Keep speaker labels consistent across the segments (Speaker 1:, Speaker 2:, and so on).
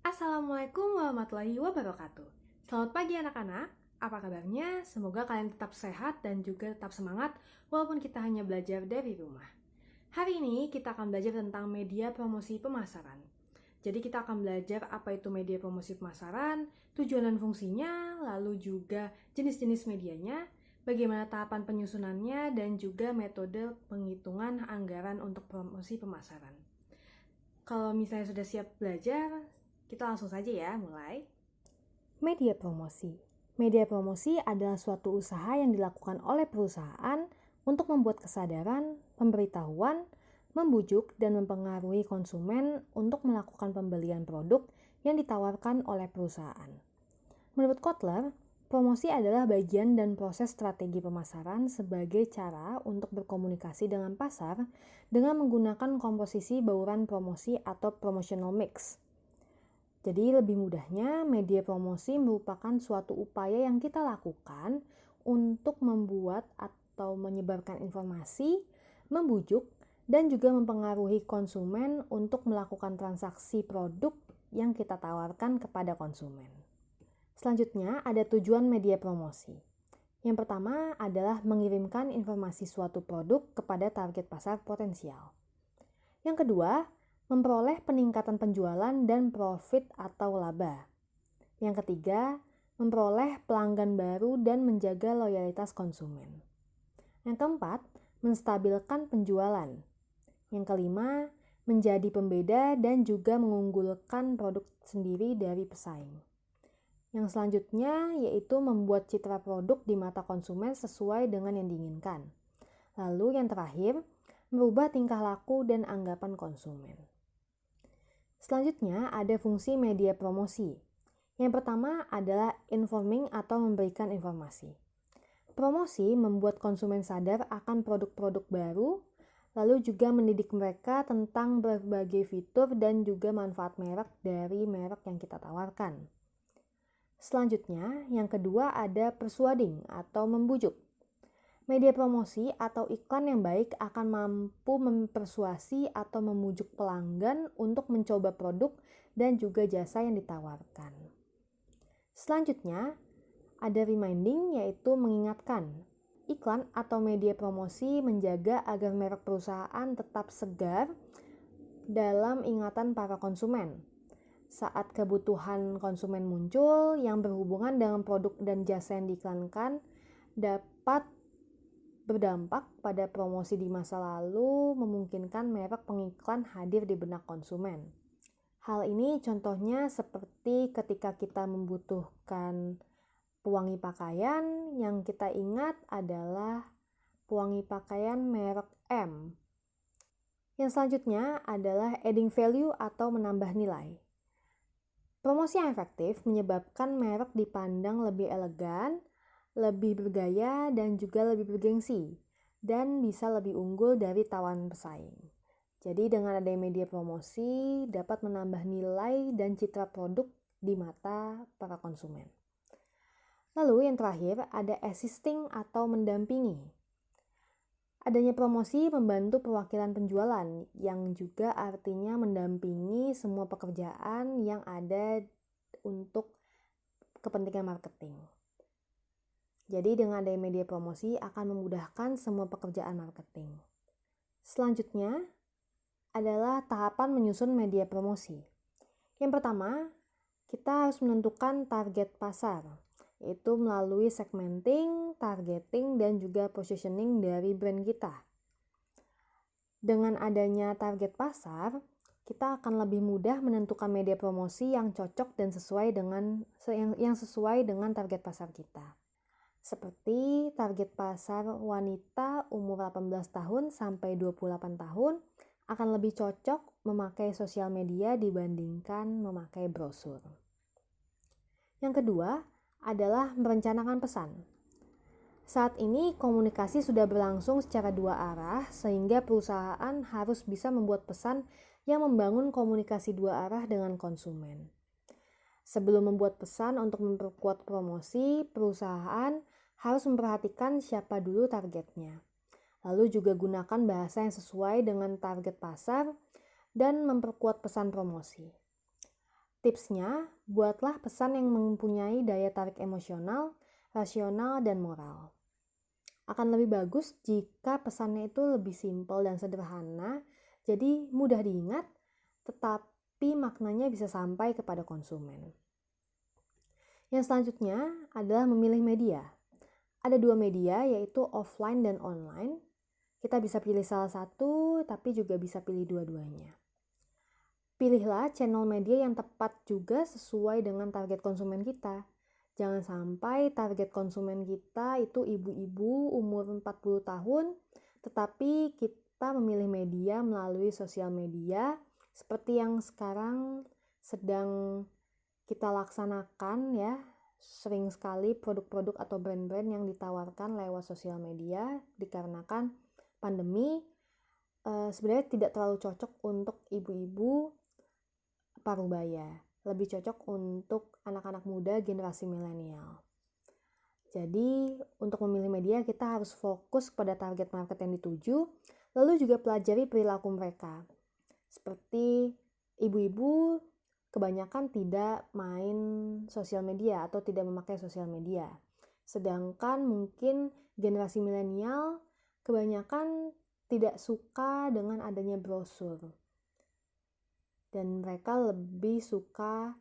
Speaker 1: Assalamualaikum warahmatullahi wabarakatuh. Selamat pagi anak-anak, apa kabarnya? Semoga kalian tetap sehat dan juga tetap semangat walaupun kita hanya belajar dari rumah. Hari ini kita akan belajar tentang media promosi pemasaran. Jadi kita akan belajar apa itu media promosi pemasaran, tujuan dan fungsinya, lalu juga jenis-jenis medianya, bagaimana tahapan penyusunannya, dan juga metode penghitungan anggaran untuk promosi pemasaran. Kalau misalnya sudah siap belajar, kita langsung saja ya, mulai. Media promosi. Media promosi adalah suatu usaha yang dilakukan oleh perusahaan untuk membuat kesadaran, pemberitahuan, membujuk, dan mempengaruhi konsumen untuk melakukan pembelian produk yang ditawarkan oleh perusahaan. Menurut Kotler, promosi adalah bagian dan proses strategi pemasaran sebagai cara untuk berkomunikasi dengan pasar dengan menggunakan komposisi bauran promosi atau promotional mix. Jadi lebih mudahnya, media promosi merupakan suatu upaya yang kita lakukan untuk membuat atau menyebarkan informasi, membujuk, dan juga mempengaruhi konsumen untuk melakukan transaksi produk yang kita tawarkan kepada konsumen. Selanjutnya ada tujuan media promosi. Yang pertama adalah mengirimkan informasi suatu produk kepada target pasar potensial. Yang kedua, memperoleh peningkatan penjualan dan profit atau laba. Yang ketiga, memperoleh pelanggan baru dan menjaga loyalitas konsumen. Yang keempat, menstabilkan penjualan. Yang kelima, menjadi pembeda dan juga mengunggulkan produk sendiri dari pesaing. Yang selanjutnya yaitu membuat citra produk di mata konsumen sesuai dengan yang diinginkan. Lalu yang terakhir, merubah tingkah laku dan anggapan konsumen. Selanjutnya ada fungsi media promosi. Yang pertama adalah informing atau memberikan informasi. Promosi membuat konsumen sadar akan produk-produk baru, lalu juga mendidik mereka tentang berbagai fitur dan juga manfaat merek dari merek yang kita tawarkan. Selanjutnya, yang kedua ada persuading atau membujuk. Media promosi atau iklan yang baik akan mampu mempersuasi atau memujuk pelanggan untuk mencoba produk dan juga jasa yang ditawarkan. Selanjutnya, ada reminding yaitu mengingatkan. Iklan atau media promosi menjaga agar merek perusahaan tetap segar dalam ingatan para konsumen. Saat kebutuhan konsumen muncul yang berhubungan dengan produk dan jasa yang diiklankan dapat berdampak pada promosi di masa lalu, memungkinkan merek pengiklan hadir di benak konsumen. Hal ini contohnya seperti ketika kita membutuhkan pewangi pakaian, yang kita ingat adalah pewangi pakaian merek M. Yang selanjutnya adalah adding value atau menambah nilai. Promosi yang efektif menyebabkan merek dipandang lebih elegan, lebih bergaya, dan juga lebih bergengsi, dan bisa lebih unggul dari tawanan pesaing. Jadi dengan adanya media promosi dapat menambah nilai dan citra produk di mata para konsumen. Lalu yang terakhir ada assisting atau mendampingi. Adanya promosi membantu perwakilan penjualan yang juga artinya mendampingi semua pekerjaan yang ada untuk kepentingan marketing. Jadi dengan adanya media promosi akan memudahkan semua pekerjaan marketing. Selanjutnya adalah tahapan menyusun media promosi. Yang pertama, kita harus menentukan target pasar, yaitu melalui segmenting, targeting, dan juga positioning dari brand kita. Dengan adanya target pasar, kita akan lebih mudah menentukan media promosi yang cocok dan sesuai dengan target pasar kita. Seperti target pasar wanita umur 18 tahun sampai 28 tahun akan lebih cocok memakai sosial media dibandingkan memakai brosur. Yang kedua adalah merencanakan pesan. Saat ini komunikasi sudah berlangsung secara dua arah sehingga perusahaan harus bisa membuat pesan yang membangun komunikasi dua arah dengan konsumen. Sebelum membuat pesan untuk memperkuat promosi, perusahaan harus memperhatikan siapa dulu targetnya. Lalu juga gunakan bahasa yang sesuai dengan target pasar dan memperkuat pesan promosi. Tipsnya, buatlah pesan yang mempunyai daya tarik emosional, rasional, dan moral. Akan lebih bagus jika pesannya itu lebih simpel dan sederhana, jadi mudah diingat, tetapi maknanya bisa sampai kepada konsumen. Yang selanjutnya adalah memilih media. Ada 2 media, yaitu offline dan online. Kita bisa pilih salah satu, tapi juga bisa pilih dua-duanya. Pilihlah channel media yang tepat juga sesuai dengan target konsumen kita. Jangan sampai target konsumen kita itu ibu-ibu umur 40 tahun, tetapi kita memilih media melalui sosial media seperti yang sekarang sedang kita laksanakan ya. Sering sekali produk-produk atau brand-brand yang ditawarkan lewat sosial media dikarenakan pandemi sebenarnya tidak terlalu cocok untuk ibu-ibu parubaya, lebih cocok untuk anak-anak muda generasi milenial. Jadi, untuk memilih media kita harus fokus pada target market yang dituju, lalu juga pelajari perilaku mereka. Seperti ibu-ibu kebanyakan tidak main sosial media atau tidak memakai sosial media. Sedangkan mungkin generasi milenial kebanyakan tidak suka dengan adanya brosur. Dan mereka lebih suka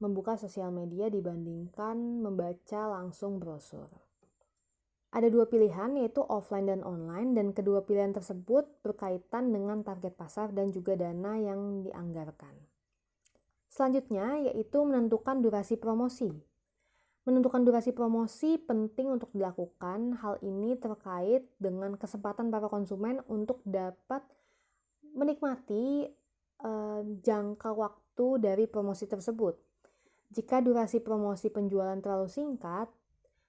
Speaker 1: membuka sosial media dibandingkan membaca langsung brosur. Ada 2 pilihan, yaitu offline dan online, dan kedua pilihan tersebut berkaitan dengan target pasar dan juga dana yang dianggarkan. Selanjutnya yaitu menentukan durasi promosi. Menentukan durasi promosi penting untuk dilakukan. Hal ini terkait dengan kesempatan para konsumen untuk dapat menikmati jangka waktu dari promosi tersebut. Jika durasi promosi penjualan terlalu singkat,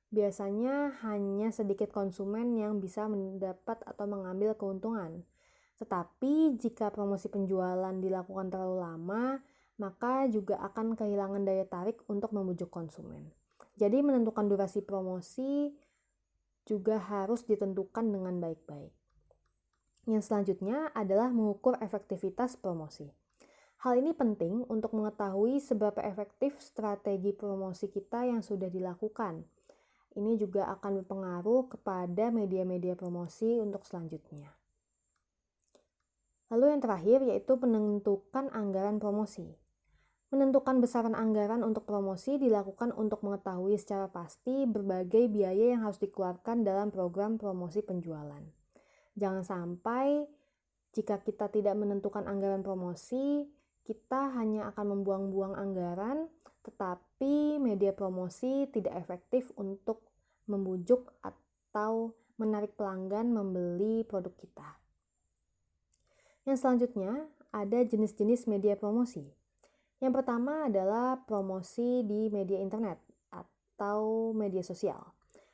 Speaker 1: biasanya hanya sedikit konsumen yang bisa mendapat atau mengambil keuntungan. Tetapi jika promosi penjualan dilakukan terlalu lama, maka juga akan kehilangan daya tarik untuk membujuk konsumen. Jadi menentukan durasi promosi juga harus ditentukan dengan baik-baik. Yang selanjutnya adalah mengukur efektivitas promosi. Hal ini penting untuk mengetahui seberapa efektif strategi promosi kita yang sudah dilakukan. Ini juga akan berpengaruh kepada media-media promosi untuk selanjutnya. Lalu yang terakhir yaitu menentukan anggaran promosi. Menentukan besaran anggaran untuk promosi dilakukan untuk mengetahui secara pasti berbagai biaya yang harus dikeluarkan dalam program promosi penjualan. Jangan sampai jika kita tidak menentukan anggaran promosi, kita hanya akan membuang-buang anggaran, tetapi media promosi tidak efektif untuk membujuk atau menarik pelanggan membeli produk kita. Yang selanjutnya ada jenis-jenis media promosi. Yang pertama adalah promosi di media internet atau media sosial.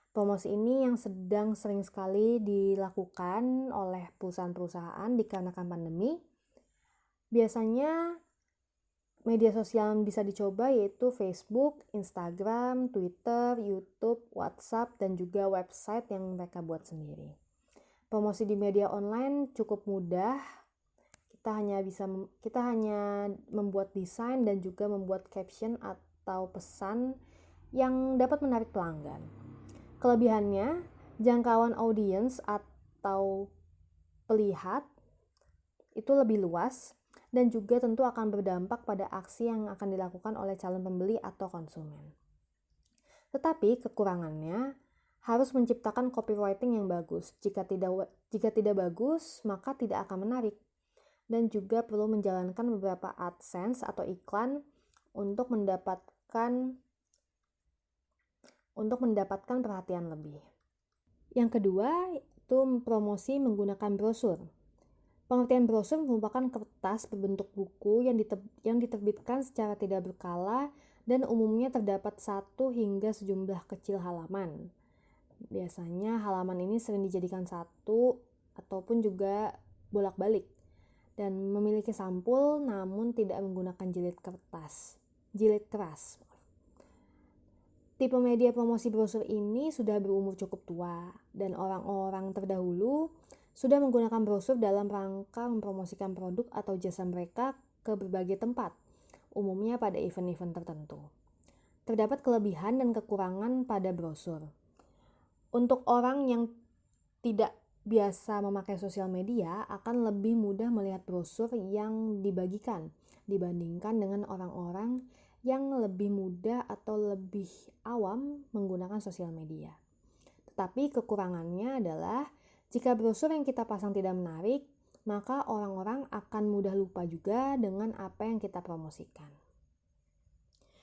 Speaker 1: Promosi ini yang sedang sering sekali dilakukan oleh perusahaan-perusahaan dikarenakan pandemi. Biasanya media sosial yang bisa dicoba yaitu Facebook, Instagram, Twitter, YouTube, WhatsApp, dan juga website yang mereka buat sendiri. Promosi di media online cukup mudah. Kita hanya membuat desain dan juga membuat caption atau pesan yang dapat menarik pelanggan. Kelebihannya, jangkauan audiens atau pelihat itu lebih luas dan juga tentu akan berdampak pada aksi yang akan dilakukan oleh calon pembeli atau konsumen. Tetapi kekurangannya harus menciptakan copywriting yang bagus. Jika tidak bagus, maka tidak akan menarik. Dan juga perlu menjalankan beberapa AdSense atau iklan untuk mendapatkan perhatian lebih. Yang kedua, itu promosi menggunakan brosur. Pengertian brosur merupakan kertas berbentuk buku yang diterbitkan secara tidak berkala dan umumnya terdapat 1 hingga sejumlah kecil halaman. Biasanya halaman ini sering dijadikan 1 ataupun juga bolak-balik dan memiliki sampul namun tidak menggunakan jilid keras. Tipe media promosi brosur ini sudah berumur cukup tua dan orang-orang terdahulu sudah menggunakan brosur dalam rangka mempromosikan produk atau jasa mereka ke berbagai tempat umumnya pada event-event tertentu. Terdapat kelebihan dan kekurangan pada brosur. Untuk orang yang tidak biasa memakai sosial media akan lebih mudah melihat brosur yang dibagikan dibandingkan dengan orang-orang yang lebih muda atau lebih awam menggunakan sosial media. Tetapi kekurangannya adalah jika brosur yang kita pasang tidak menarik, maka orang-orang akan mudah lupa juga dengan apa yang kita promosikan.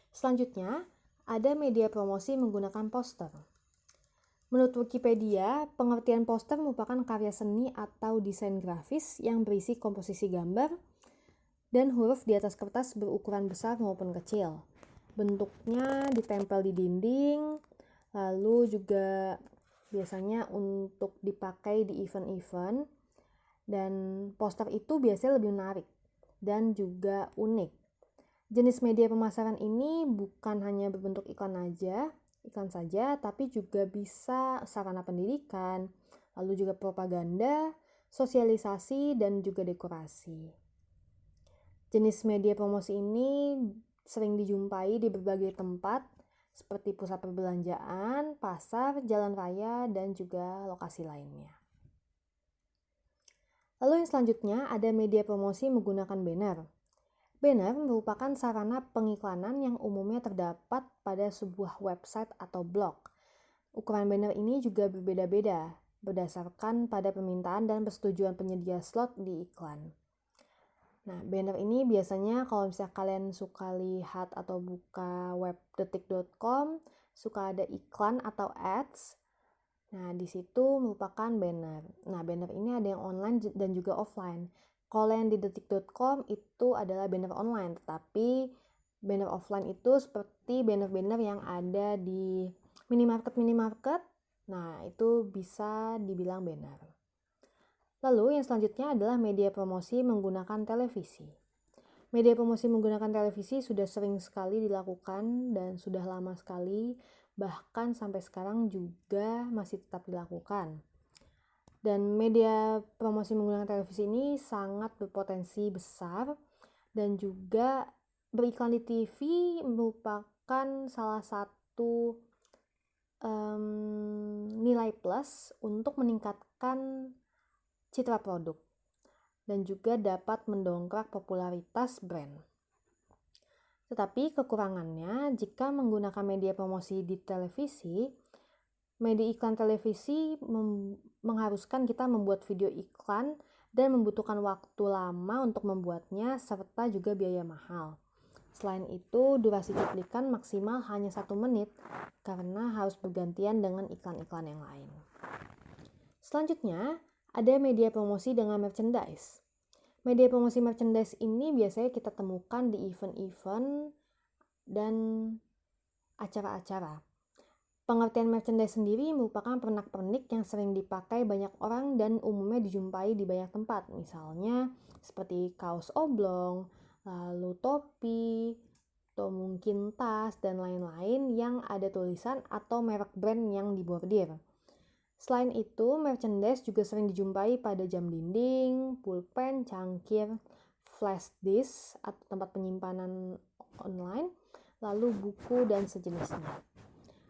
Speaker 1: Selanjutnya, ada media promosi menggunakan poster. Menurut Wikipedia, pengertian poster merupakan karya seni atau desain grafis yang berisi komposisi gambar dan huruf di atas kertas berukuran besar maupun kecil. Bentuknya ditempel di dinding, lalu juga biasanya untuk dipakai di event-event, dan poster itu biasanya lebih menarik dan juga unik. Jenis media pemasaran ini bukan hanya berbentuk iklan saja, tapi juga bisa sarana pendidikan, lalu juga propaganda, sosialisasi, dan juga dekorasi. Jenis media promosi ini sering dijumpai di berbagai tempat seperti pusat perbelanjaan, pasar, jalan raya, dan juga lokasi lainnya. Lalu yang selanjutnya ada media promosi menggunakan banner. Banner merupakan sarana pengiklanan yang umumnya terdapat pada sebuah website atau blog. Ukuran banner ini juga berbeda-beda berdasarkan pada permintaan dan persetujuan penyedia slot di iklan. Nah, banner ini biasanya kalau misalnya kalian suka lihat atau buka web detik.com, suka ada iklan atau ads. Nah, di situ merupakan banner. Nah, banner ini ada yang online dan juga offline. Kalau yang di detik.com itu adalah banner online, tetapi banner offline itu seperti banner-banner yang ada di minimarket. Nah, itu bisa dibilang banner. Lalu yang selanjutnya adalah media promosi menggunakan televisi. Media promosi menggunakan televisi sudah sering sekali dilakukan dan sudah lama sekali, bahkan sampai sekarang juga masih tetap dilakukan. Dan media promosi menggunakan televisi ini sangat berpotensi besar dan juga beriklan di TV merupakan salah satu nilai plus untuk meningkatkan citra produk dan juga dapat mendongkrak popularitas brand. Tetapi kekurangannya jika menggunakan media promosi di televisi, media iklan televisi mengharuskan kita membuat video iklan dan membutuhkan waktu lama untuk membuatnya serta juga biaya mahal. Selain itu, durasi cuplikan maksimal hanya 1 menit karena harus bergantian dengan iklan-iklan yang lain. Selanjutnya, ada media promosi dengan merchandise. Media promosi merchandise ini biasanya kita temukan di event-event dan acara-acara. Pengertian merchandise sendiri merupakan pernak-pernik yang sering dipakai banyak orang dan umumnya dijumpai di banyak tempat. Misalnya seperti kaos oblong, lalu topi, atau mungkin tas dan lain-lain yang ada tulisan atau merek brand yang dibordir. Selain itu, merchandise juga sering dijumpai pada jam dinding, pulpen, cangkir, flash disk atau tempat penyimpanan online, lalu buku dan sejenisnya.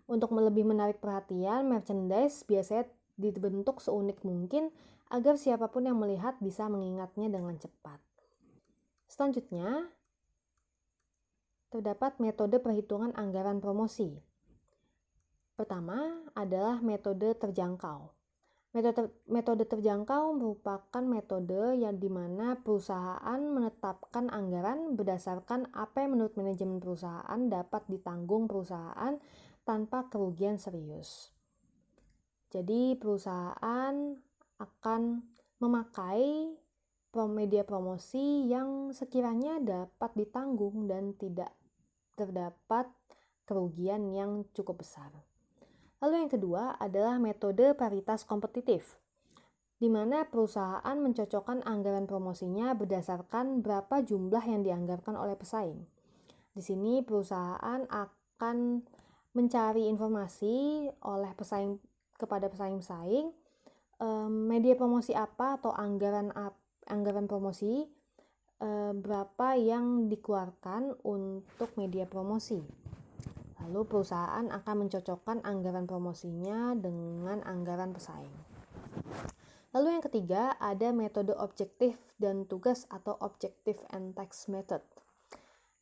Speaker 1: Untuk lebih menarik perhatian, merchandise biasanya dibentuk seunik mungkin agar siapapun yang melihat bisa mengingatnya dengan cepat. Selanjutnya, terdapat metode perhitungan anggaran promosi. Pertama adalah metode terjangkau. Metode terjangkau merupakan metode yang dimana perusahaan menetapkan anggaran berdasarkan apa yang menurut manajemen perusahaan dapat ditanggung perusahaan tanpa kerugian serius. Jadi perusahaan akan memakai media promosi yang sekiranya dapat ditanggung dan tidak terdapat kerugian yang cukup besar. Lalu yang kedua adalah metode paritas kompetitif, di mana perusahaan mencocokkan anggaran promosinya berdasarkan berapa jumlah yang dianggarkan oleh pesaing. Di sini perusahaan akan mencari informasi oleh pesaing kepada pesaing-pesaing media promosi apa atau anggaran promosi berapa yang dikeluarkan untuk media promosi. Lalu perusahaan akan mencocokkan anggaran promosinya dengan anggaran pesaing. Lalu yang ketiga, ada metode objektif dan tugas atau objective and task method.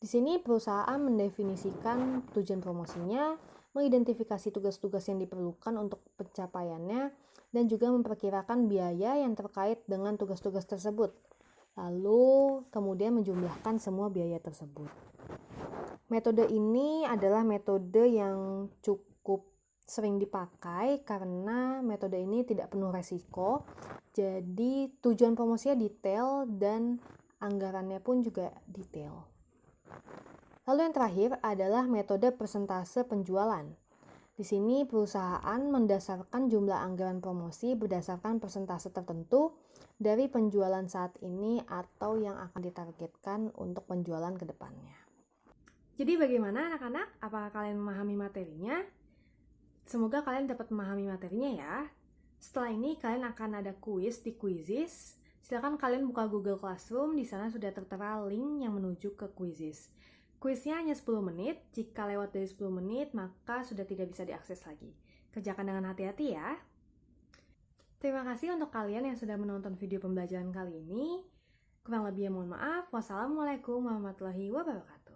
Speaker 1: Di sini perusahaan mendefinisikan tujuan promosinya, mengidentifikasi tugas-tugas yang diperlukan untuk pencapaiannya, dan juga memperkirakan biaya yang terkait dengan tugas-tugas tersebut. Lalu kemudian menjumlahkan semua biaya tersebut. Metode ini adalah metode yang cukup sering dipakai karena metode ini tidak penuh resiko. Jadi tujuan promosinya detail dan anggarannya pun juga detail. Lalu yang terakhir adalah metode persentase penjualan. Di sini perusahaan mendasarkan jumlah anggaran promosi berdasarkan persentase tertentu dari penjualan saat ini atau yang akan ditargetkan untuk penjualan ke depannya. Jadi bagaimana anak-anak? Apakah kalian memahami materinya? Semoga kalian dapat memahami materinya ya. Setelah ini kalian akan ada kuis di Quizizz. Silakan kalian buka Google Classroom, di sana sudah tertera link yang menuju ke Quizizz. Kuisnya hanya 10 menit, jika lewat dari 10 menit maka sudah tidak bisa diakses lagi. Kerjakan dengan hati-hati ya. Terima kasih untuk kalian yang sudah menonton video pembelajaran kali ini. Kurang lebihnya mohon maaf. Wassalamualaikum warahmatullahi wabarakatuh.